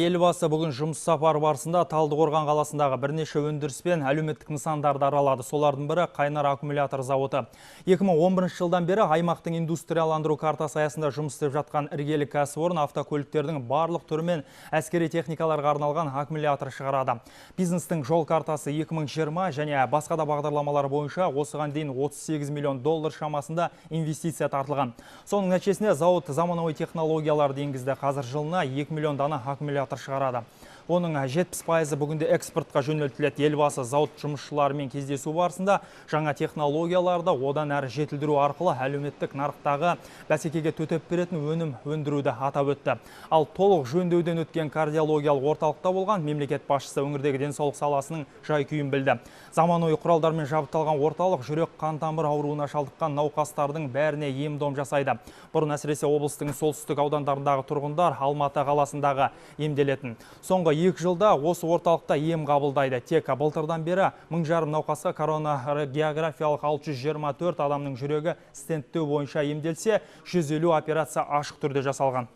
Елбасы бүгін жұмыс сапары барысында Талдықорған қаласындағы бірнеше өндіріс пен әлеуметтік нысандарды аралады. Солардың бірі Қайнар аккумулятор зауыты. 2011 жылдан бері аймақтың индустрияландыру картасы аясында жұмыс істеп жатқан іргелі кәсіпорын автокөліктердің барлық түрі мен әскери техникаларға арналған аккумулятор шығарады. Бизнестің жол картасы 2020 және басқа да бағдарламалар бойынша осыған дейін 38 миллион доллар шамасында инвестиция тартылған. Соның нәтижесінде зауыт заманауи технологияларды енгізді. Қазір жылына 2 миллион дана аккумулятор шығарады. Оның 70% бүгінде экспортқа жөнелтіледі. Елбасы зауыт жұмысшыларымен кездесу барысында жаңа технологияларды одан әрі жетілдіру арқылы әлеуметтік нарықтағы бәсекеге төтеп беретін өнім өндіруді атап өтті. Ал толық жөндеуден өткен кардиологиялық орталықта болған мемлекет басшысы өңірдегі денсаулық саласының жай-күйін білді. Заманауи құралдармен жабдықталған орталық жүрек қан тамыр ауруына шалдыққан науқастардың бәріне ем-дом жасайды. Бұрын әсіресе облыстың солтүстік аудандарындағы тұрғындар Алматы қаласындағы емделетін. Соңғы 2 жылда осы орталықта ем қабылдайды. Тек былтырдан бері 1000 науқасқа коронарогеографиялық 624 адамның жүрегі стенттеу бойынша емделсе, 150 операция ашық түрде жасалған.